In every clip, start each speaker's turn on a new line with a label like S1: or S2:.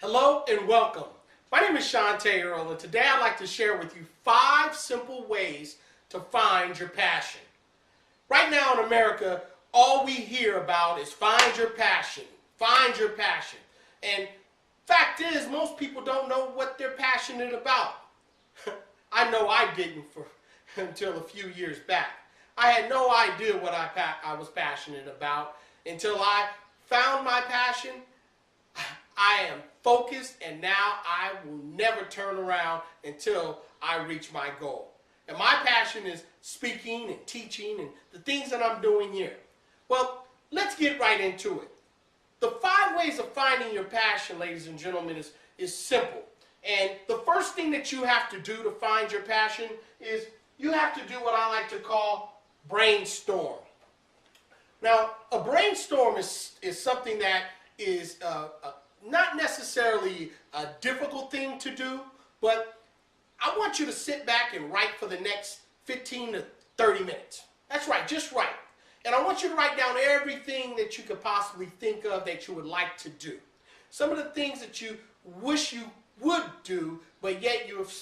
S1: Hello and welcome. My name is Shantae Earl, and today I'd like to share with you 5 simple ways to find your passion. Right now in America, all we hear about is find your passion, find your passion. And fact is, most people don't know what they're passionate about. I know I didn't until a few years back. I had no idea what I was passionate about until I found my passion. I am focused, and now I will never turn around until I reach my goal. And my passion is speaking and teaching and the things that I'm doing here. Well, let's get right into it. The 5 ways of finding your passion, ladies and gentlemen, is simple. And the first thing that you have to do to find your passion is you have to do what I like to call brainstorm. Now, a brainstorm is something that is not necessarily a difficult thing to do, but I want you to sit back and write for the next 15 to 30 minutes. That's right, just write. And I want you to write down everything that you could possibly think of that you would like to do. Some of the things that you wish you would do, but yet you have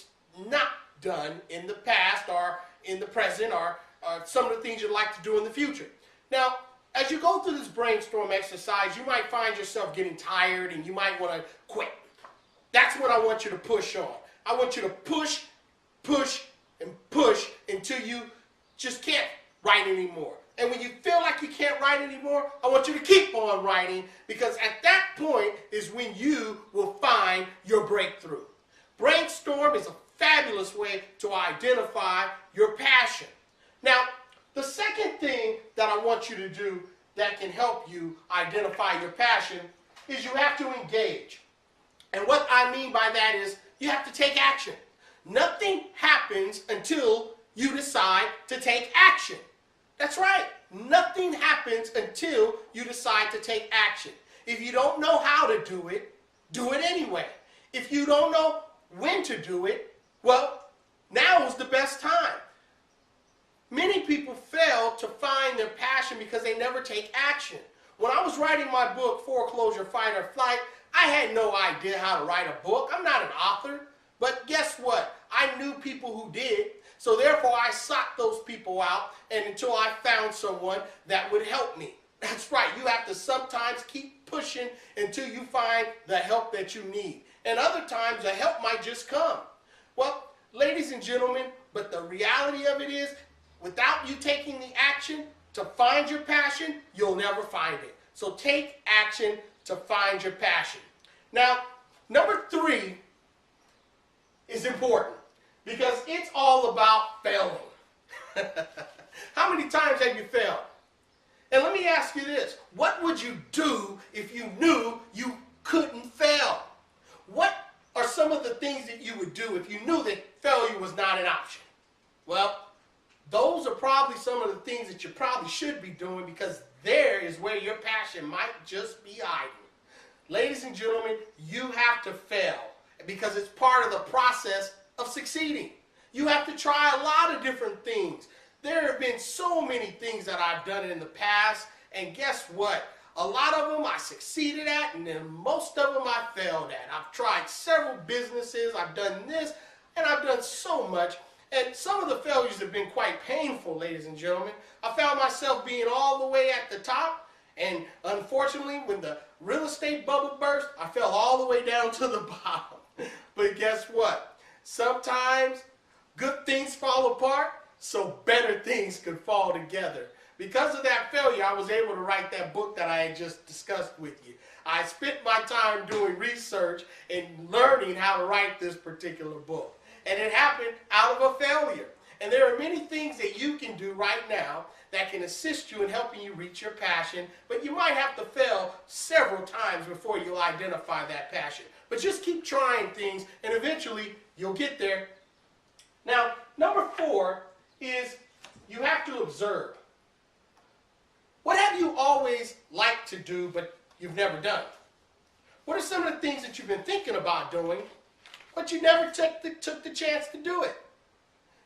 S1: not done in the past or in the present, or some of the things you'd like to do in the future. Now, as you go through this brainstorm exercise, you might find yourself getting tired and you might want to quit. That's what I want you to push on. I want you to push, and push until you just can't write anymore. And when you feel like you can't write anymore, I want you to keep on writing, because at that point is when you will find your breakthrough. Brainstorm is a fabulous way to identify your passion. Now, the second thing that I want you to do that can help you identify your passion is you have to engage. And what I mean by that is you have to take action. Nothing happens until you decide to take action. That's right. Nothing happens until you decide to take action. If you don't know how to do it anyway. If you don't know when to do it, well, now is the best time. Many people fail to find their passion because they never take action. When I was writing my book, Foreclosure, Fight or Flight, I had no idea how to write a book. I'm not an author. But guess what? I knew people who did. So therefore, I sought those people out, and until I found someone that would help me. That's right. You have to sometimes keep pushing until you find the help that you need. And other times, the help might just come. Well, ladies and gentlemen, but the reality of it is, without you taking the action to find your passion, you'll never find it. So take action to find your passion. Now, number 3 is important because it's all about failing. How many times have you failed? And let me ask you this. What would you do if you knew you couldn't fail? What are some of the things that you would do if you knew that failure was not an option? Well, those are probably some of the things that you probably should be doing, because there is where your passion might just be hiding. Ladies and gentlemen, you have to fail because it's part of the process of succeeding. You have to try a lot of different things. There have been so many things that I've done in the past, and guess what? A lot of them I succeeded at, and then most of them I failed at. I've tried several businesses, I've done this, and I've done so much. And some of the failures have been quite painful, ladies and gentlemen. I found myself being all the way at the top, and unfortunately, when the real estate bubble burst, I fell all the way down to the bottom. But guess what? Sometimes good things fall apart, so better things could fall together. Because of that failure, I was able to write that book that I had just discussed with you. I spent my time doing research and learning how to write this particular book. And it happened out of a failure. And there are many things that you can do right now that can assist you in helping you reach your passion, but you might have to fail several times before you'll identify that passion. But just keep trying things, and eventually you'll get there. Now, number 4 is you have to observe. What have you always liked to do, but you've never done? What are some of the things that you've been thinking about doing, but you never took the chance to do it?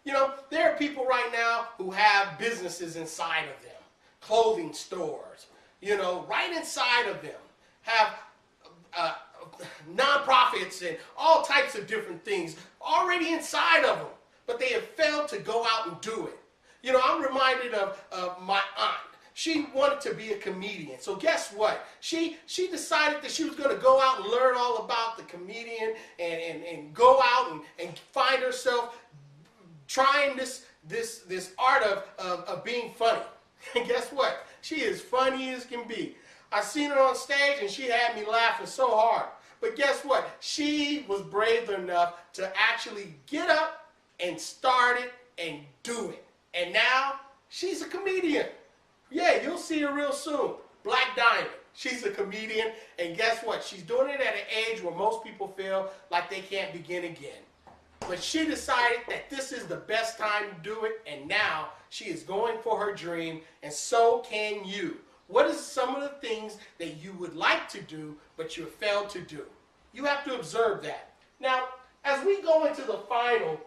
S1: You know, there are people right now who have businesses inside of them, clothing stores, you know, right inside of them, have nonprofits and all types of different things already inside of them, but they have failed to go out and do it. You know, I'm reminded of my aunt. She wanted to be a comedian. So guess what? She decided that she was going to go out and learn all about the comedian and go out and find herself trying this art of being funny. And guess what? She is funny as can be. I seen her on stage and she had me laughing so hard. But guess what? She was brave enough to actually get up and start it and do it. And now she's a comedian. Yeah, you'll see her real soon. Black Diamond. She's a comedian, and guess what? She's doing it at an age where most people feel like they can't begin again. But she decided that this is the best time to do it, and now she is going for her dream, and so can you. What is some of the things that you would like to do, but you have failed to do? You have to observe that. Now, as we go into the final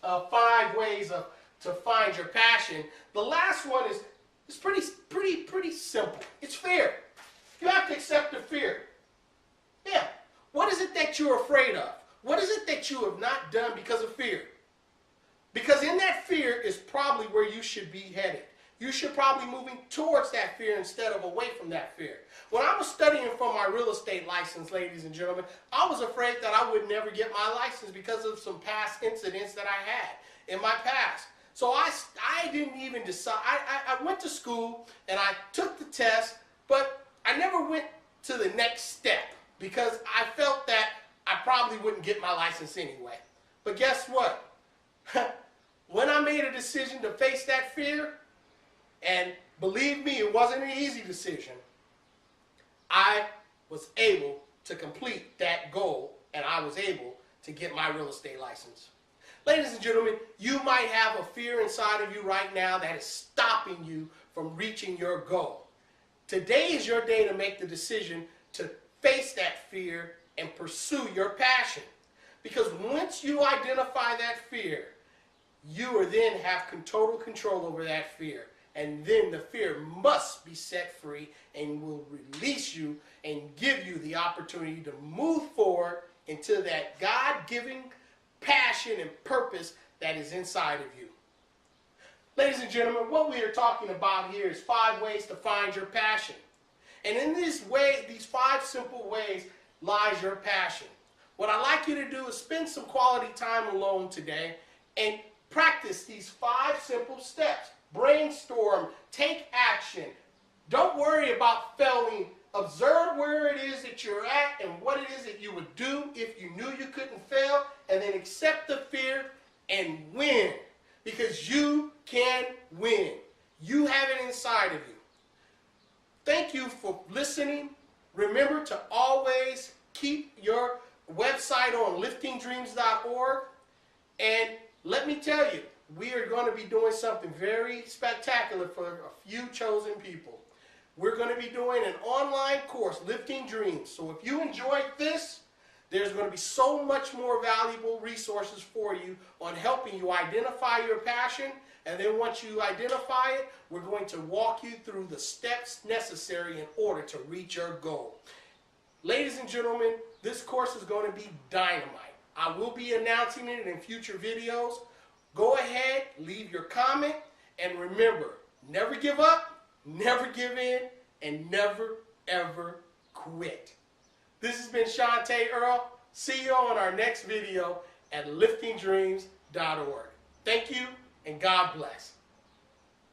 S1: 5 ways to find your passion, the last one is pretty simple. It's fear. You have to accept the fear. Yeah. What is it that you're afraid of? What is it that you have not done because of fear? Because in that fear is probably where you should be headed. You should probably be moving towards that fear instead of away from that fear. When I was studying for my real estate license, ladies and gentlemen, I was afraid that I would never get my license because of some past incidents that I had in my past. So I didn't even decide. I went to school and I took the test, but I never went to the next step because I felt that I probably wouldn't get my license anyway. But guess what? When I made a decision to face that fear, and believe me, it wasn't an easy decision, I was able to complete that goal and I was able to get my real estate license. Ladies and gentlemen, you might have a fear inside of you right now that is stopping you from reaching your goal. Today is your day to make the decision to face that fear and pursue your passion. Because once you identify that fear, you will then have total control over that fear. And then the fear must be set free and will release you and give you the opportunity to move forward into that God-given passion and purpose that is inside of you. Ladies and gentlemen, what we are talking about here is 5 ways to find your passion. And in this way, these 5 simple ways lies your passion. What I'd like you to do is spend some quality time alone today and practice these 5 simple steps. Brainstorm, take action. Don't worry about failing. Observe where it is that you're at and what it is that you would do if you knew you couldn't fail, and then accept the fear and win. Because you can win. You have it inside of you. Thank you for listening. Remember to always keep your website on liftingdreams.org. And let me tell you, we are going to be doing something very spectacular for a few chosen people. We're going to be doing an online course, Lifting Dreams. So if you enjoyed this, there's going to be so much more valuable resources for you on helping you identify your passion. And then once you identify it, we're going to walk you through the steps necessary in order to reach your goal. Ladies and gentlemen, this course is going to be dynamite. I will be announcing it in future videos. Go ahead, leave your comment, and remember, never give up, never give in, and never, ever quit. This has been Shantae Earl. See you on our next video at liftingdreams.org. Thank you, and God bless.